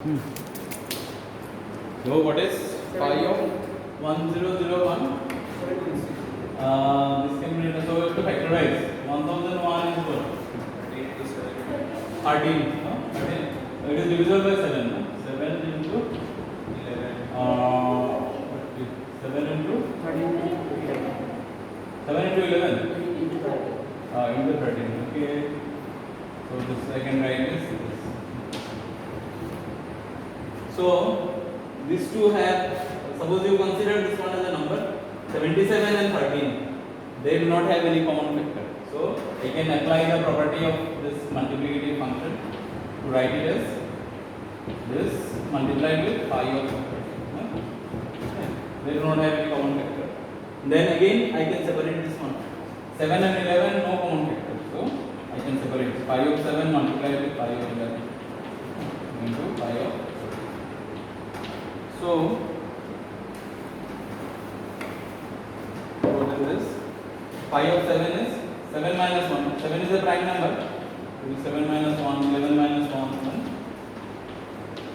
So what is phi of 1001? This can be written so as to factorize 1001 is what? 13. 13. It is divisible by 7. No? 7 into 11. 7 into 7 into 11. Into 13. Okay. So this I can write this. So these two have, suppose you consider this one as a number 77 and 13, they do not have any common factor. So I can apply the property of this multiplicative function to write it as this multiplied with phi of they do not have any common factor. Then again I can separate this one. 7 and 11 no common factor. So I can separate phi of 7 multiplied with phi of 11 into phi of. So what is this? Phi of 7 is 7 minus 1. 7 is a prime number. 7 minus 1, 11 minus 1,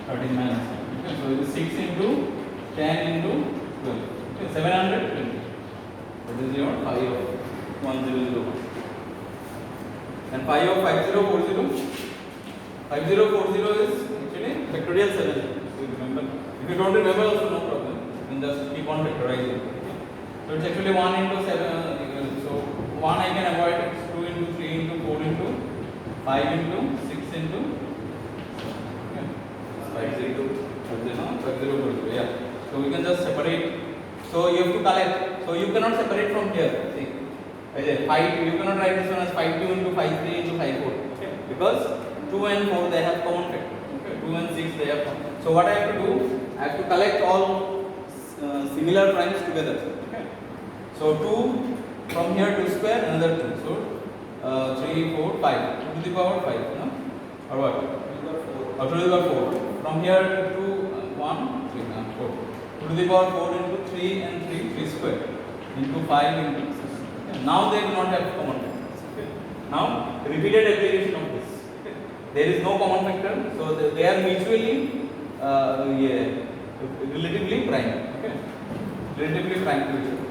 13 minus 1. Okay, so it is 6 into 10 into 12. Okay, 720. That is your phi of 1001. And phi of 5040. 5040 is actually factorial 7. So remember. If you don't remember also no problem, you can just keep on factorizing. So it's actually 1 into 7, so 1 I can avoid, it's 2 into 3 into 4 into 5 into 6 into 5040, yeah. So we can just separate, so you have to collect, so you cannot separate from here, see, 5, you cannot write this one as 5 2 into 5 3 into 5 4, okay, because 2 and 4 they have common factor, okay, 2 and 6 they have common. So what I have to do, I have to collect all similar primes together. Okay. So 2 from here 2 square, another 2. So 3, 4, 5. 2 to the power 5. No? Or what? 2 to the power 4. From here to 1, 3, 4. 2 to the power 4 into 3 and 3, 3 square. Into 5 into 6. Okay. Now they do not have common factors. Okay. Now repeated application of this. Okay. There is no common factor. So they are mutually relatively prime, okay, relatively prime to each other.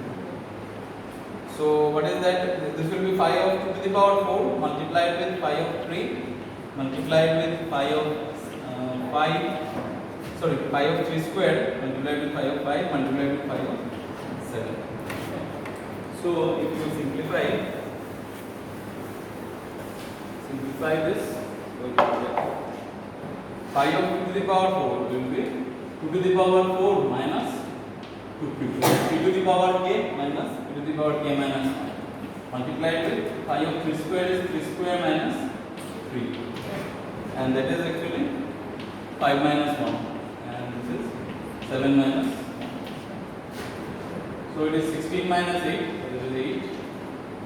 So what is that? This will be phi of 2 to the power 4 multiplied with phi of 3 multiplied with phi of 3 squared multiplied with phi of 5 multiplied with phi of 7. So if you simplify this, phi of 2 to the power 4 will be 2 to the power 4 minus 2 to the power k minus 2 to the power k minus 1 multiplied with phi of 3 square is 3 square minus 3, and that is actually 5 minus 1, and this is 7 minus 1. So it is 16 minus 8, this is 8,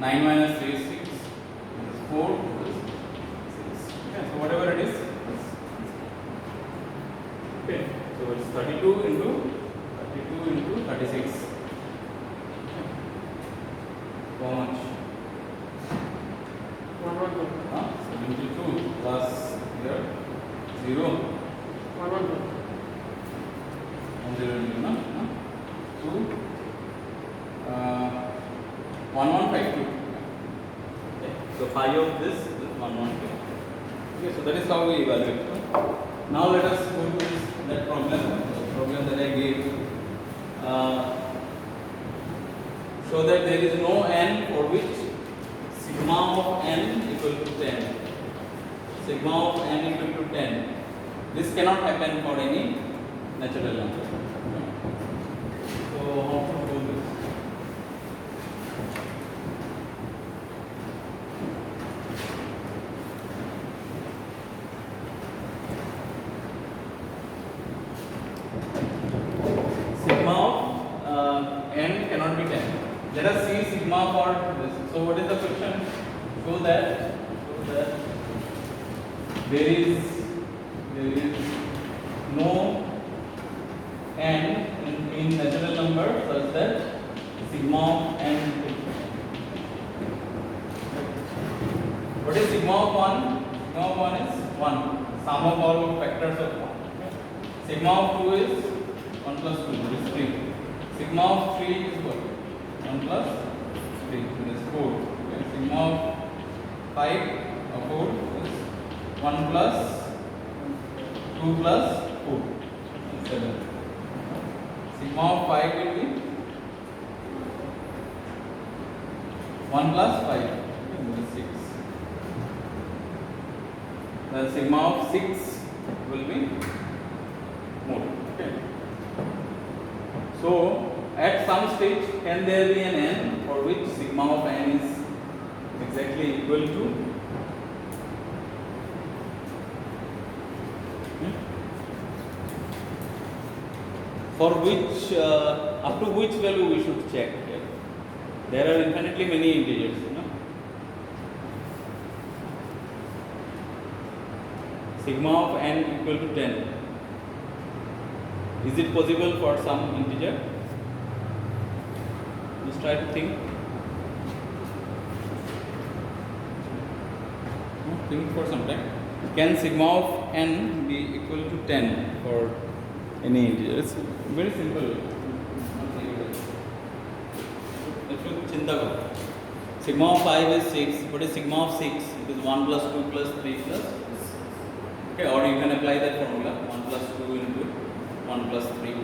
9 minus 3 is 6, this is 4, this is 6. Okay, so whatever it is. Okay, so it's 32 into 36. How much? 72 plus here 0. 110, no? 2 1152. Okay, so phi of this is 1152. Okay, so that is how we evaluate. Now let us go to that problem that I gave. Show that there is no n for which sigma of n equal to 10. Sigma of n equal to 10. This cannot happen for any natural number. So how to do this? Let us see sigma for this. So what is the question? Show that there is no n in natural number such that sigma of n. What is sigma of 1? Sigma of 1 is 1. Sum of all factors of 1. Sigma of 2 is 1 plus 2, that is 3. Sigma of 3 is what? 1 plus 3, that is 4. Okay. Sigma of 5 or 4 is 1 plus 2 plus 4, 7. Sigma of 5 will be 1 plus 5, okay, that is 6. The sigma of 6 will be more. Okay. So at some stage, can there be an n for which sigma of n is exactly equal to for which up to which value we should check? Okay. There are infinitely many integers, you know. Sigma of n equal to 10. Is it possible for some integer? Just try to think. Think for some time. Can sigma of n be equal to 10 for any integer? It's very simple. Sigma of 5 is 6. What is sigma of 6? It is 1 plus 2 plus 3 plus. Okay, or you can apply that formula 1 plus 2 into 1 plus 3.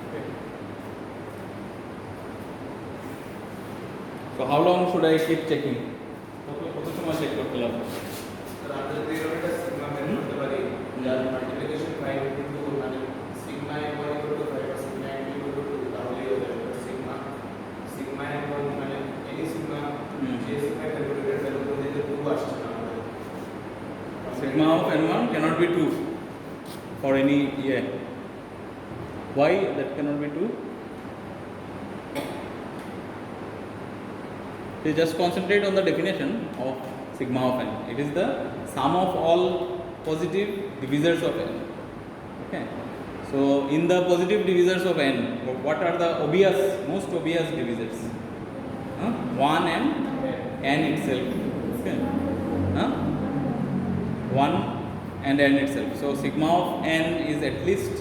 Okay. So how long should I keep checking? কত সময় check করতে লাগবে? Sir আমাদের পিরিয়ডটা sigma বের করতে পারি যার multiplication 5 কিন্তু মানে সিগমা n = 5 আর সিগমা n = 2 তাহলেই হয়ে যাবে সিগমা n মানে এনি সিগমা যে সিগমা ক্যালকুলেটেড ভ্যালু করে দিতে 2 আসছে না আমাদের Sigma of n1 cannot be 2 for any year. Why that cannot be 2? So just concentrate on the definition of sigma of n. It is the sum of all positive divisors of n. Okay. So in the positive divisors of n, what are the most obvious divisors? 1 and n itself. Okay. 1 and n itself. So sigma of n is at least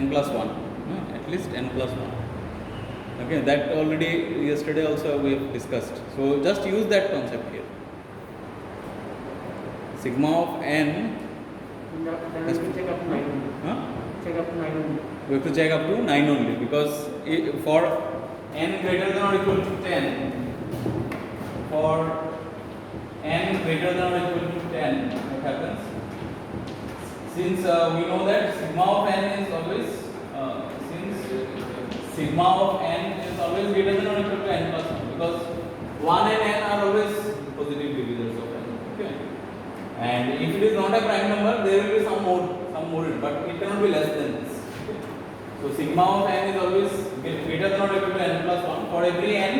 n plus 1. At least n plus 1. Okay, that already yesterday also we have discussed. So just use that concept here. Sigma of n. Check up to 9 only. Check up to 9 only. We have to check up to 9 only because for n greater than or equal to 10, for n greater than or equal to 10, what happens? Since we know that sigma of n is always sigma of n is always greater than or equal to n plus 1 because 1 and n are always positive divisors of n. Okay. And if it is not a prime number, there will be some more, but it cannot be less than this. Okay. So sigma of n is always greater than or equal to n plus 1 for every n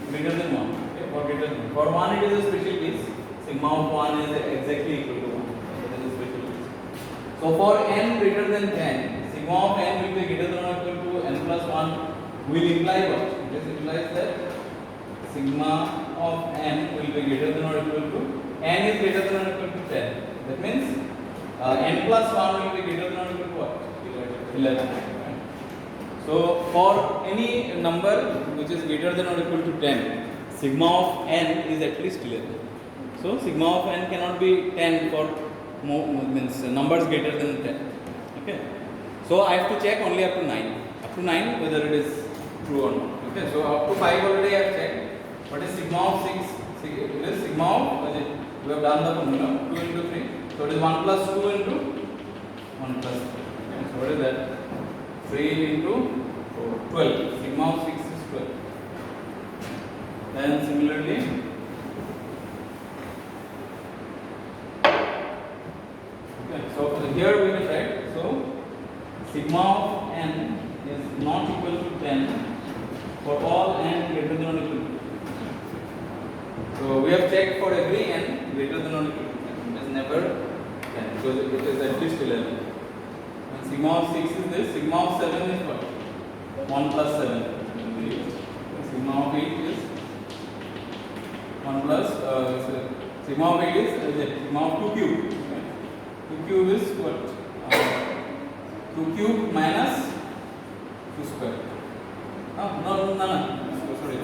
greater than 1. Okay. For greater than 1. For 1 it is a special case. Sigma of 1 is exactly equal to 1. That is a special case. So for n greater than 10, sigma of n will be greater than or equal to n plus 1 will imply what? This implies that sigma of n will be greater than or equal to n is greater than or equal to 10. That means n plus 1 will be greater than or equal to what? 11. So for any number which is greater than or equal to 10, sigma of n is at least 11. So sigma of n cannot be 10 for means numbers greater than 10. Okay. So I have to check only up to 9. Up to 9 whether it is true or not. Okay. So up to 5 already I have checked. What is sigma of 6? It is sigma of we have done the formula 2 into 3. So it is 1 plus 2 into 1 plus 3. Okay. So what is that? 3 into 4, 12. Sigma of 6 is 12. Then similarly, okay, so here we will write, so sigma of n is not equal to 10 for all n greater than or equal to 10. So we have checked for every n greater than or equal to 10. It is never 10 because it is at least 11. And sigma of 6 is this, sigma of 7 is what? 1 plus 7. Sigma of 8 is 1 plus sigma of 8 is sigma of 2 cube. 2 cube is what? 2 cube minus 2 square. No. Sorry.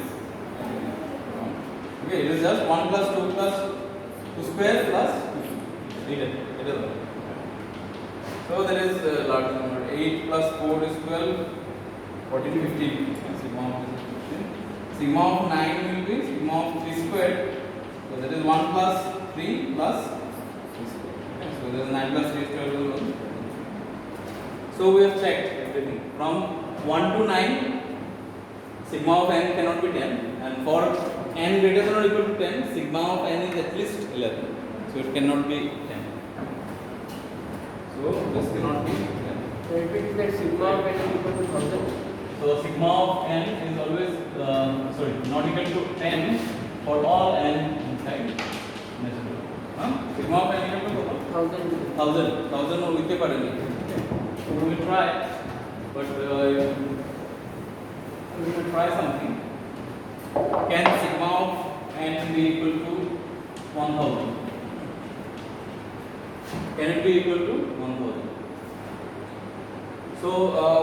Okay, it is just 1 plus 2 plus 2 square plus 2. Read it. So there is large number. 8 plus 4 is 12. 14, 15. Sigma of this is 15. Sigma of 9 will be sigma of 3 squared. So that is 1 plus 3 plus 3 squared. Okay, so there is 9 plus 3 squared will be 1. So we have checked everything. From 1 to 9, sigma of n cannot be 10. And for n greater than or equal to 10, sigma of n is at least 11. So it cannot be 10. So this cannot be 10. So it means that sigma of n is equal to 1000. So sigma of n is always not equal to 10 for all n inside this group. Sigma of n equal to 1000 or with parallel. So we will try, but we will try something. Can sigma of n be equal to 1000? Can it be equal to 1000? So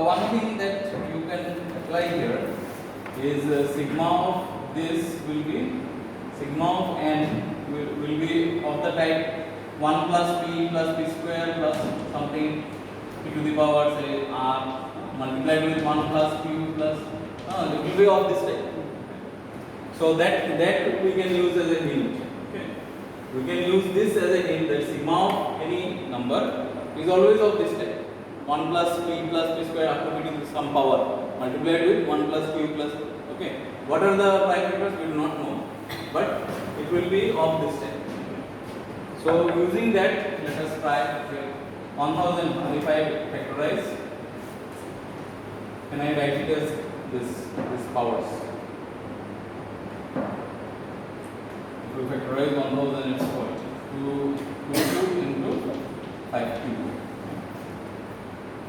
one thing that you can apply here is sigma of this will be sigma of n will be of the type 1 plus p square plus something p to the power say r multiplied with 1 plus q plus it will be of this type. So that we can use as a hint. Okay, we can use this as a hint that sigma of any number is always of this type. 1 plus p square up to some power multiplied with 1 plus q plus. Okay, what are the prime factors we do not know, but it will be of this type. So using that, let us try 1000. If I factorize, can I write it as this powers? If we factorize 1000, it's what? 2 into 5 cube.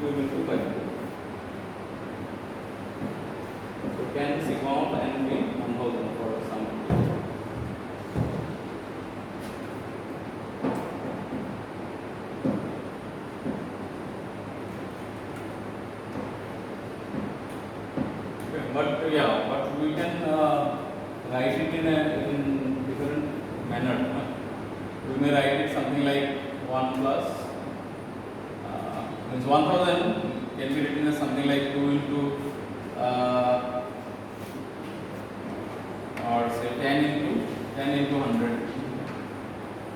2 into 5 cube. So can sigma of n be 1000 for some? But we can write it in different manner. We may write it something like 1 plus means 1000 can be written as something like 2 into or say 10 into 100.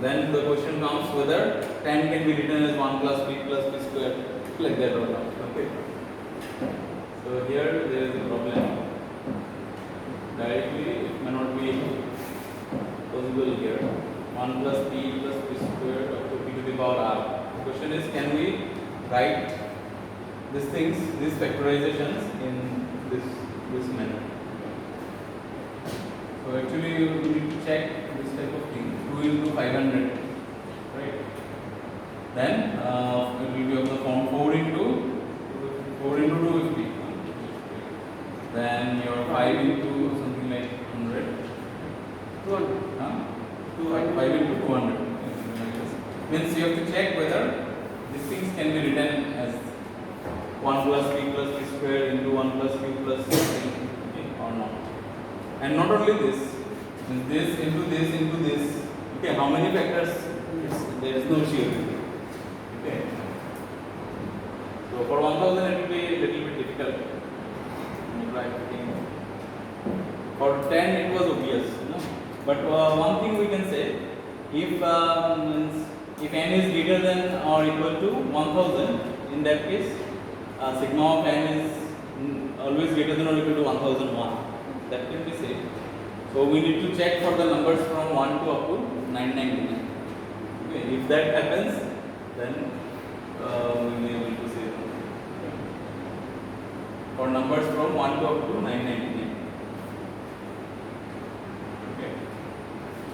Then the question comes whether 10 can be written as 1 plus p square like that or not. Okay. So here there is a problem. Directly it may not be possible here. 1 plus p square up to p to the power r. The question is, can we write these things, these factorizations in this manner? So actually you need to check this type of thing. 2 into 500, right? Then it will be of the form 4 into 250. Then your 5 into something like 100. 200. 5 into 200. Means you have to check whether these things can be written as 1 plus p square into 1 plus q plus something or not. And not only this, this into this into this. Okay, how many factors? There is no surety. Okay. So for 1000 it will be a little bit difficult. For 10 it was obvious, but one thing we can say, if n is greater than or equal to 1000, in that case sigma of n is always greater than or equal to 1001. That can be said. So we need to check for the numbers from 1 to up to 999. Okay, if that happens, then we may be able to say for numbers from 1 to up to 999. Okay.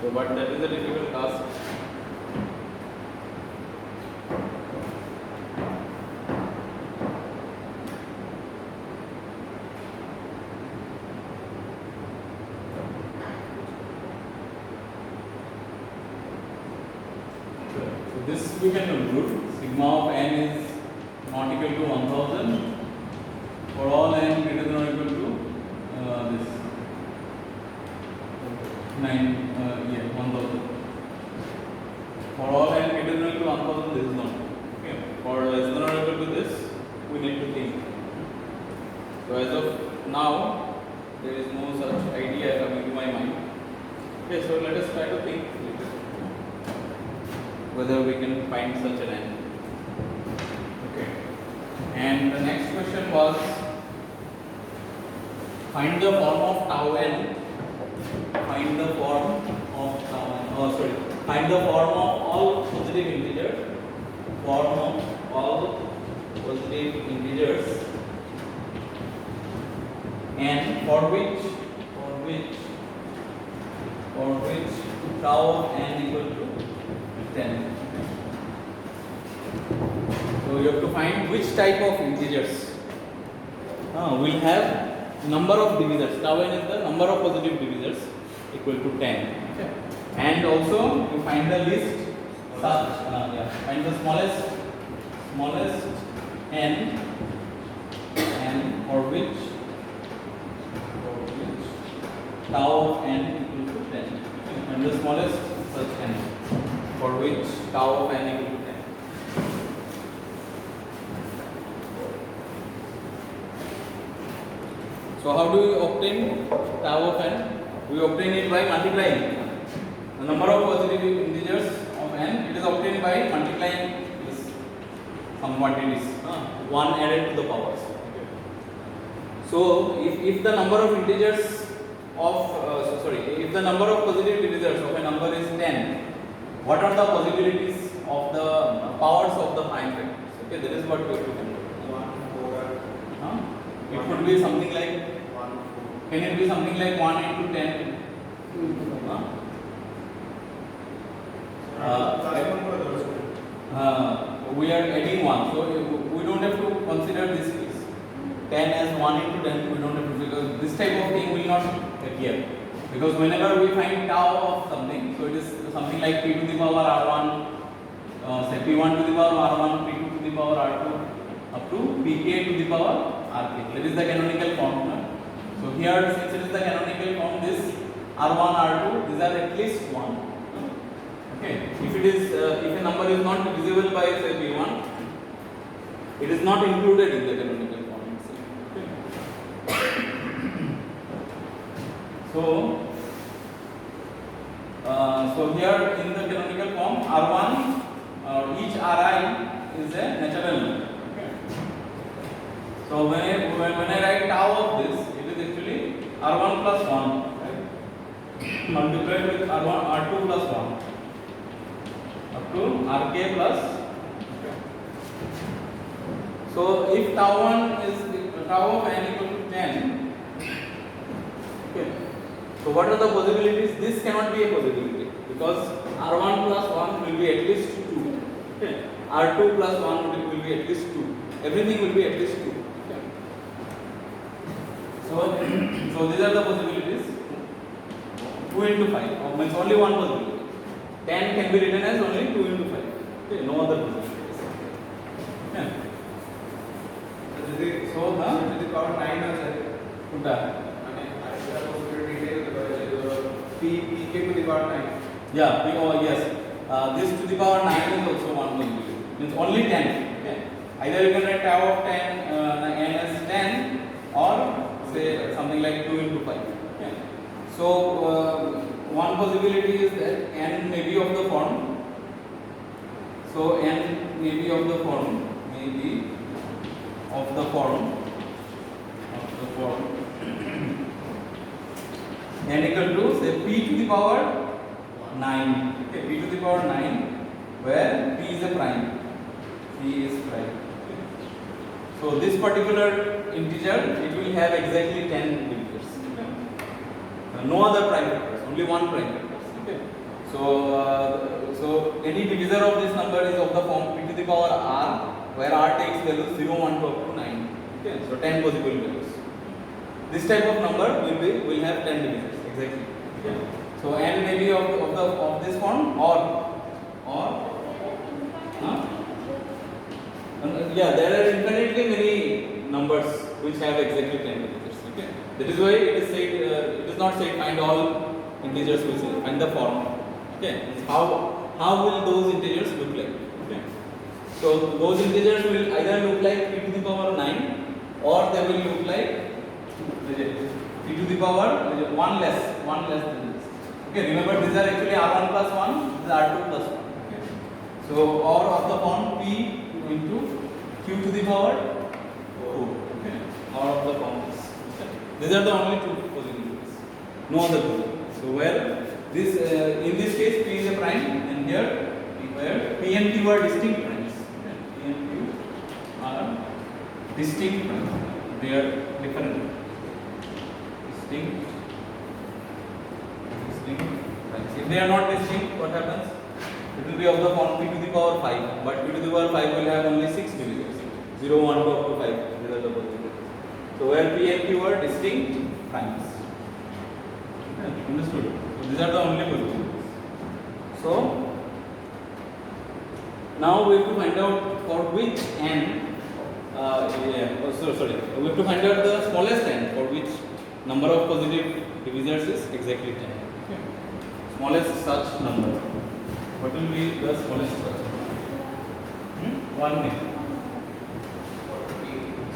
So, but that is a difficult task. So this we can conclude sigma of n is not equal to 1000. now there is no such idea coming to my mind. Okay, so let us try to think whether we can find such an n. Okay, and the next question was find the form of tau n. Find the form of tau n. Oh, sorry. Find the form of all positive integers. Form of all positive integers, and for which tau of n equal to 10. So you have to find which type of integers will have number of divisors. Tau n is the number of positive divisors equal to 10. Okay. And also you find the list such find the smallest n for which tau of n equal to 10. And the smallest such n for which tau of n equal to 10. So how do we obtain tau of n? We obtain it by multiplying the number of positive integers of n. It is obtained by multiplying this some quantities, one added to the powers. So if the number of integers of if the number of positive divisors of a number is 10, what are the possibilities of the powers of the prime factors? Okay, that is what we have to do. 1, 4. It could be something like 1, 4. Can it be something like 1 into 10? We are adding 1, so we don't have to consider this case. 10 as 1 into 10, we don't have to, because this type of thing will not appear. Because whenever we find tau of something, so it is something like p to the power r1, say p1 to the power r1, p2 to the power r2, up to pk to the power rk. That is the canonical form. So here, since it is the canonical form, this r1, r2, these are at least 1. Okay. If it is, if a number is not divisible by say p1, it is not included in the canonical form itself. Okay. So here in the canonical form, r1, each ri is a natural number. Okay. So when I write tau of this, it is actually r1 plus 1, right? Multiplied with r1, r2 plus 1 up to rk plus. So if tau of n equal to 10, okay. So what are the possibilities? This cannot be a possibility because r1 plus 1 will be at least 2. Okay. R2 plus 1 will be at least 2. Everything will be at least 2. Okay. So these are the possibilities. 2 into 5, means only one possibility. 10 can be written as only 2 into 5. Okay, no other possibilities. Yeah. So to the power 9 also. Pk to the power 9. Yeah, yes. This to the power 9 is also one possibility. Means only 10. Okay. Either you can write tau of 10 n as 10 or say something like 2 into 5. Okay. So one possibility is that n may be of the form. So n may be of the form. N equal to say p to the power 9. Okay, p to the power 9, where p is a prime. P is prime. Okay. So this particular integer, it will have exactly 10 divisors. Okay. No other prime factors, only one prime factors. Okay. So any divisor of this number is of the form p to the power r, where r takes values 0, 1 to up to 9. Okay. So 10 possible values. This type of number will have 10 divisors exactly. Okay. So n may be of this form or yeah, there are infinitely many numbers which have exactly 10 divisors. Okay. That is why it is said it is not said find all integers which find the form. Okay. How will those integers look like? Okay. So those integers will either look like p to the power 9 or they will look like 3 to the power 1 less than this. Okay, remember these are actually r1 plus 1, this is r2 plus 1. Okay. So or of the form p into q to the power 4. Okay, or of the form this. Okay. These are the only two possibilities, no other possibilities. So where this in this case p is a prime, and here where p and q are distinct primes. Okay. P and q are distinct primes. They are different. Distinct primes. If they are not distinct, what happens? It will be of the form p to the power 5, but p to the power 5 will have only 6 divisors. 0, 1, 2 up to 5. These are the possibilities. So where p and q are distinct primes. Okay, understood? So these are the only possibilities. So now we have to find out for which n. Sorry. We have to find out the smallest n for which number of positive divisors is exactly 10. Okay. Smallest such number. What will be the smallest such number? One name.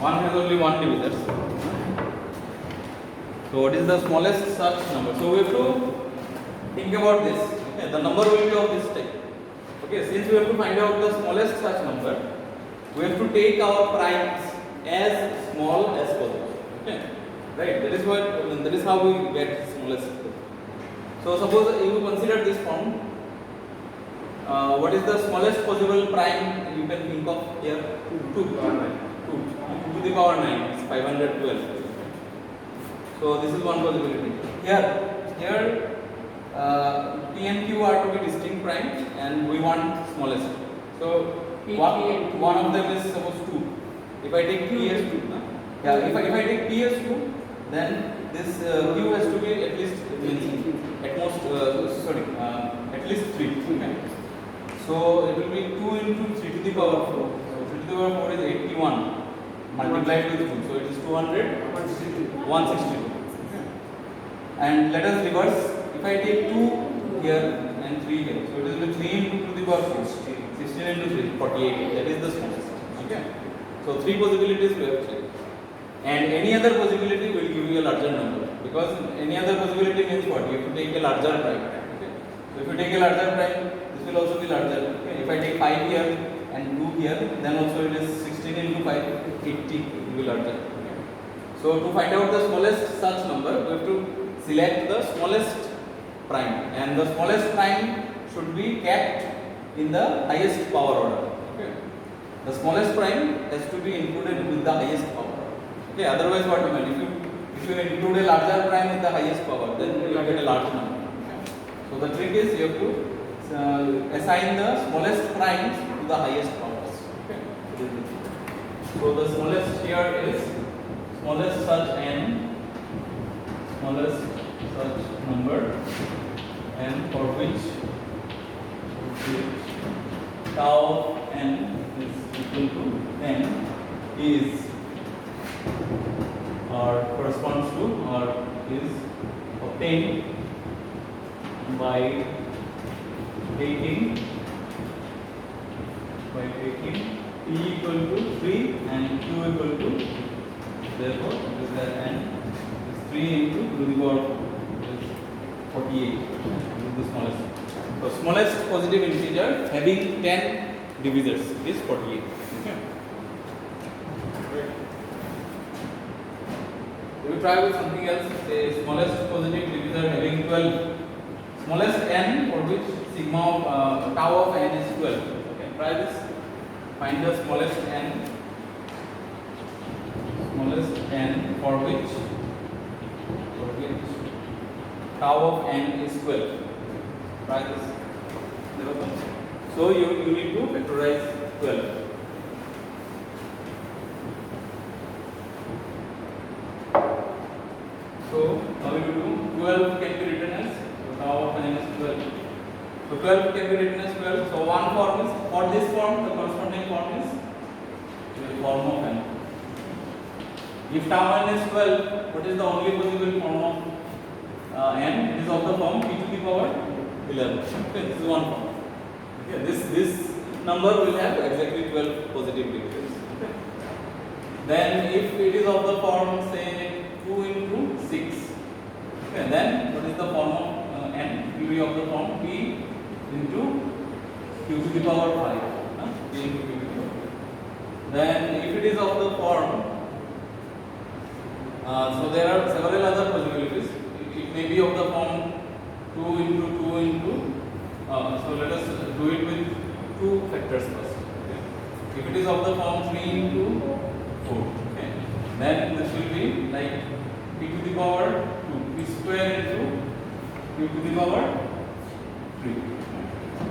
One has only one divisor. So what is the smallest such number? So we have to think about this. Okay. The number will be of this type. Okay. Since we have to find out the smallest such number, we have to take our primes as small as possible. Okay. Right. That is how we get smallest. So suppose you consider this form. What is the smallest possible prime you can think of here? 2 to the power 9 is 512. So this is one possibility. Here p and q are to be distinct primes, and we want smallest. So one of them is suppose 2. If I take p as 2, if I take p as 2, then this q has to be at least at least 3. Okay. So it will be 2 into 3 to the power 4. So 3 to the power 4 is 81 multiplied with 2. So it is 200, 162. Okay. And let us reverse. If I take 2 here and 3 here, so it will be 3 into 2 to the power 16. 16 into 3, 48. That is the smallest. Okay. So 3 possibilities we have checked. And any other possibility will give you a larger number, because any other possibility means what? You have to take a larger prime. Okay. So if you take a larger prime, this will also be larger. Okay. If I take 5 here and 2 here, then also it is 16 into 5, 80. It will be larger. Okay. So to find out the smallest such number, we have to select the smallest prime, and the smallest prime should be kept in the highest power order. Okay. The smallest prime has to be included with the highest power. Okay, otherwise what happens? If you include a larger prime with the highest power, then you will get a large number. Okay. So the trick is you have to assign the smallest primes to the highest powers. Okay. So the smallest here is smallest such number, and for which tau n is equal to n is or corresponds to or is obtained by taking p equal to 3 and q equal to, therefore it is that n is 3 into to the power is 48. This is the smallest. So smallest positive integer having 10 divisors is 48. Okay. We will try with something else. Say smallest positive divisor having 12. Smallest n for which sigma of tau of n is 12. Okay, try this. Find the smallest n. Smallest n for which tau of n is 12. Try this. So you need to factorize 12. So now we will do 12 can be written as tau of n is 12. So 12 can be written as 12. So one form is, for this form, the corresponding form is the form of n. If tau n is 12, what is the only possible form of n? It is of the form p to the power 11. Okay, this is one form. Okay, this number will have exactly 12 positive divisors. Okay. Then if it is of the form say 2 2 into 6. Okay, then what is the form of n? PV of the form P into q to the power 5. P into q to the power 5. Then if it is of the form, so there are several other possibilities. It may be of the form 2 into 2 into, so let us do it with 2 factors first. Okay. If it is of the form 3 into 4, okay, then this will be like p to the power 2, p square into q to the power 3,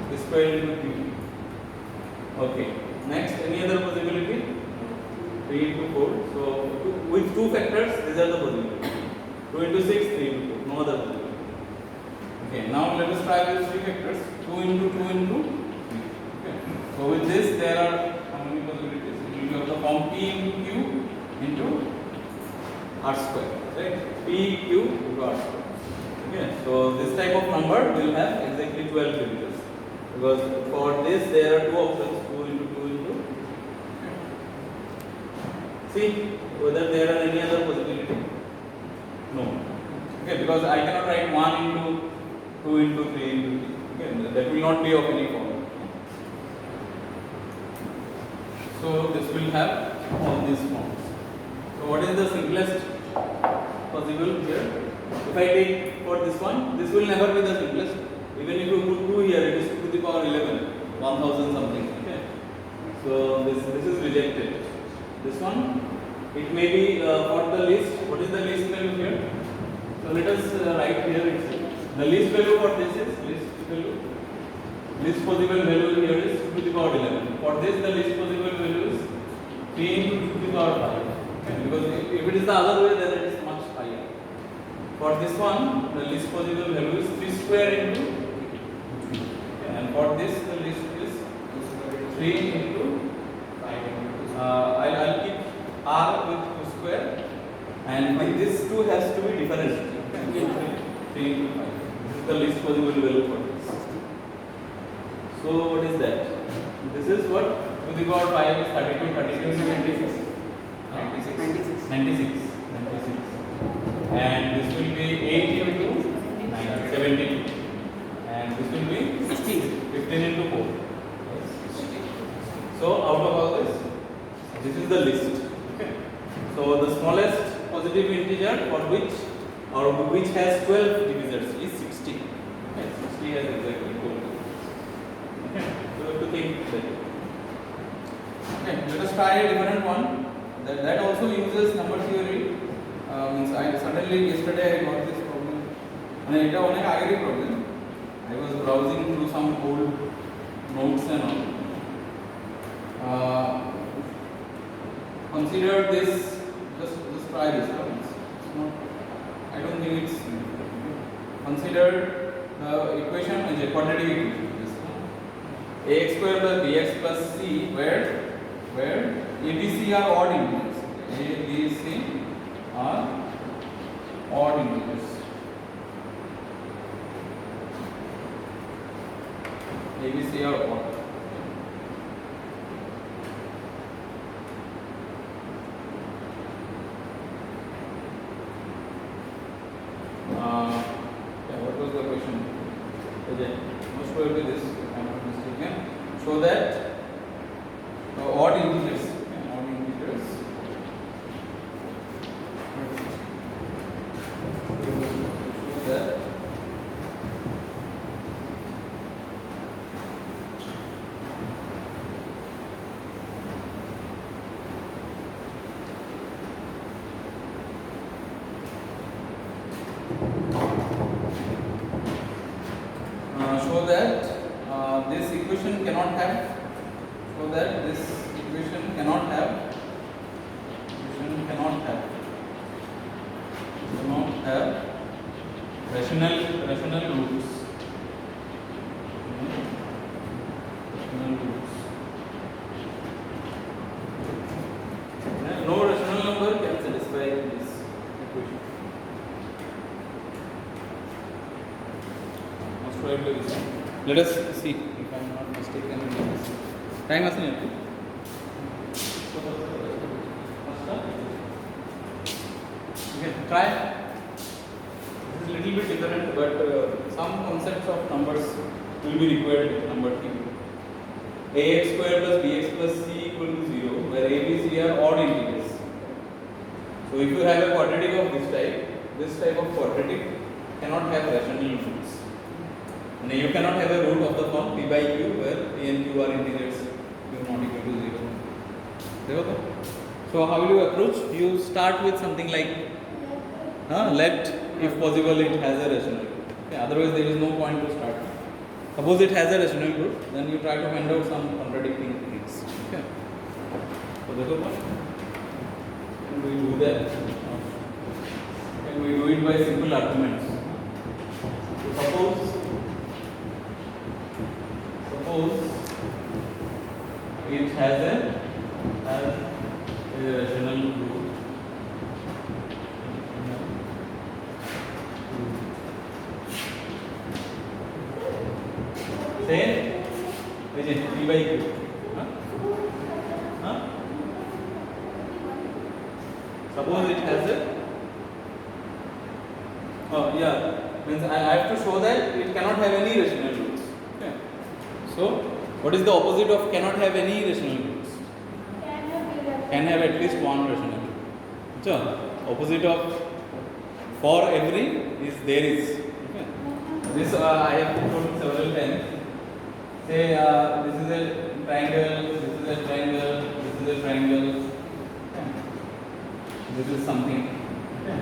p square into q. Okay, next, any other possibility? 3 into 4, so with 2 factors, these are the possibilities. 2 into 6, 3 into 4, no other possibility. Okay, now let us try with 3 factors, 2 into 2 into 3. Okay, so with this there are how many possibilities? It will be of the form p into q into r square, right? p q into r square. Okay, so this type of number will have exactly 12 divisors, because for this there are 2 options, 2 into 2 into. See whether there are any other possibility. No. Okay, because I cannot write 1 into 2 into 3 into 3. Okay, that will not be of any form. So this will have all these forms. So what is the simplest possible here? If I take for this one, this will never be the simplest. Even if you put 2 here, it is 2 to the power 11, 1000 something. Okay. So this is rejected. This one, it may be for the least. What is the least value here? So let us write here itself. The least value for this is least possible value here is 2 to the power 11. For this, the least possible value is 3 into 2 to the power 5. Okay. Because if it is the other way, then it is much higher. For this one, the least possible value is 3 square into 2. Okay. And for this, the least is 3 into 5. I'll keep r with 2 square, and this 2 has to be different. Okay. 3 into 5. This is the least possible value for this. So what is that? This is what? To the power 5 is 32, 32 into 96. 96. And this will be 8 into 9, 17. And this will be 15 into 4. So out of all this is the list. Okay. So the smallest positive integer for which has 12 divisors is 60. Okay. 60 has exactly 12. Okay. So you have to think that. Okay. Let us try a different one. That also uses number theory. Means suddenly yesterday I got this problem. And it was a problem. I was browsing through some old notes and all. Consider this. Just try this. It's not. I don't think it's. Consider the equation as a quadratic equation. Ax square plus bx plus c, where a, b, c are odd integers. A, b, c are odd integers. A, b, c are odd. What was the question? Most probably this, if I am not mistaken. So that odd integers. Show that this equation cannot have rational roots. No rational number can satisfy this equation. Most probably this one. Let us see if I am not mistaken. Time has not. Okay. Try. This is little bit different, but some concepts of numbers will be required with number theory. Ax square plus bx plus c equal to 0, where a, b, c are odd integers. So if you have a quadratic of this type of quadratic cannot have rational roots. And you cannot have a root of the form p by q, where p and q are integers, q not equal to 0. देखो तो? So how will you approach? You start with something like let, if possible, it has a rational root. Okay, otherwise there is no point to start. Suppose it has a rational root, then you try to find out some contradicting things. Okay. So देखो तो? Can we do that? Can we do it by simple arguments? So suppose it has a rational root. Say which is p by q. Suppose it has a means I have to show that it cannot have any rational roots. Okay. So what is the opposite of cannot have any rational roots? Can have at least one rational root. So opposite of for every is there is. Okay. This I have told several times. Say this is a triangle, this is a triangle, this is a triangle. Okay. This is something. Okay.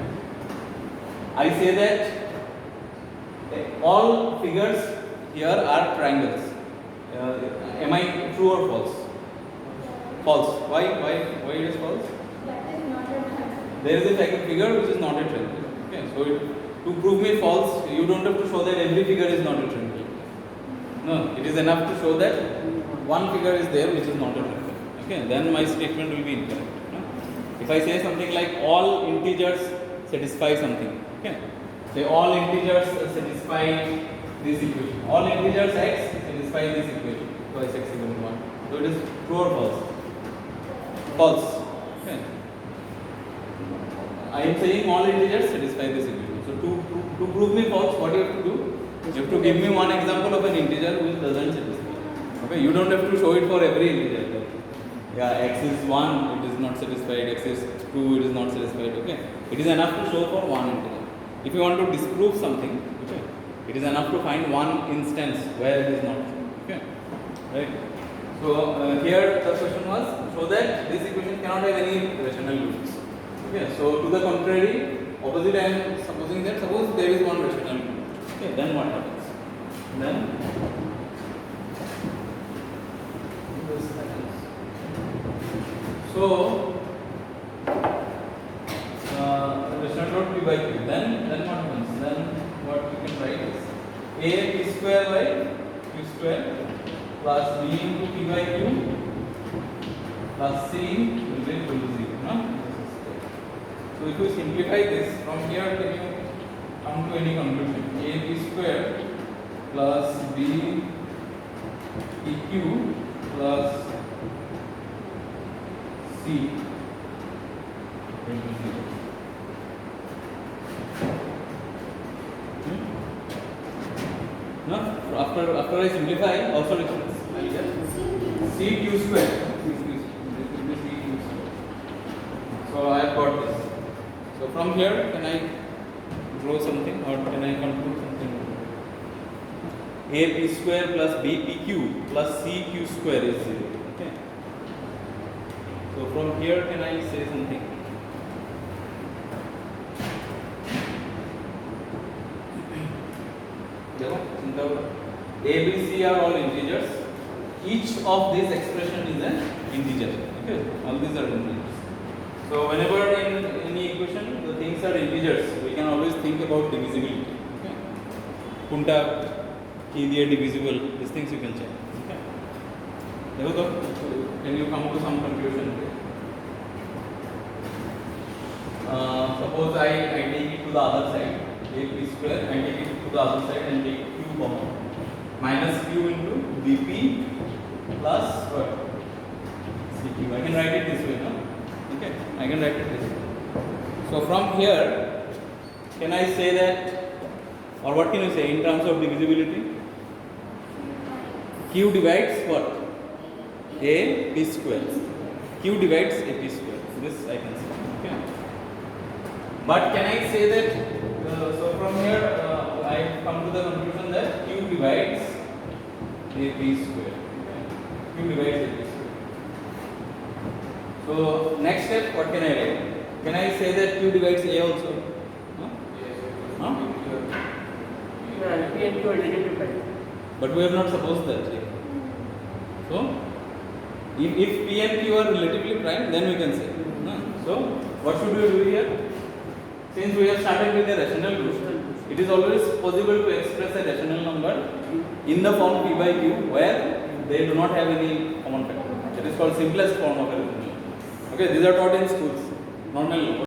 I say that all figures here are triangles. Am I true or false? False. Why it is false? There is a figure which is not a triangle. Okay, so to prove me false, you don't have to show that every figure is not a triangle. No, it is enough to show that one figure is there which is not a triangle. Okay, then my statement will be incorrect. No? If I say something like all integers satisfy something, okay, say all integers satisfy this equation. All integers x satisfy this equation. Twice x equal to 1. So it is true or false? False. Okay. I am saying all integers satisfy this equation. So to prove me false, what you have to do? You have to give me one example of an integer which doesn't satisfy. Okay, you don't have to show it for every integer. Yeah, x is 1, it is not satisfied, x is 2, it is not satisfied. Okay, it is enough to show for one integer. If you want to disprove something, okay, it is enough to find one instance where it is not true. Okay, right? So here the question was show that this equation cannot have any rational roots. Okay, so to the contrary, opposite I am supposing that suppose there is one rational root. Okay, then what happens? Then this happens. So rational root p by q. Then what happens? Then what we can write is a p square by q square plus b into p by q plus c will be equal to 0. No? So if you simplify this from here, can you come to any conclusion? A b square plus b pq plus c will be 0. No? After I simplify, also it will get cq square. So I have got this. So from here, can I draw something or can I conclude something? A p square plus b pq plus c q square is 0. Okay. So from here, can I say something? A, B, C are all integers. Each of these expression is an integer. Okay, all these are integers. So whenever in any equation the things are integers, we can always think about divisibility. Okay, punta is divisible. These things you can check. Okay. Can you come to some conclusion? Suppose I take it to the other side. A p square, I take it to the other side and take q common. Minus q into bp plus what? cq. I can write it this way, no? Okay, I can write it this way. So from here, can I say that, or what can you say in terms of divisibility? Q divides what? A p square. Q divides a p square. This I can say. Okay. But can I say that? So from here, I come to the conclusion that Q divides a p square. Okay. Q divides a p square. So next step, what can I write? Can I say that Q divides A also? Huh? Huh? P and Q are negative by. But we have not supposed that. Right? So, if P and Q are relatively prime, then we can say. No? So, what should we do here? Since we have started with a rational group, it is always possible to express a rational number in the form P by Q where they do not have any common factor. It is called simplest form of a rational number. Okay, these are taught in schools. Normal.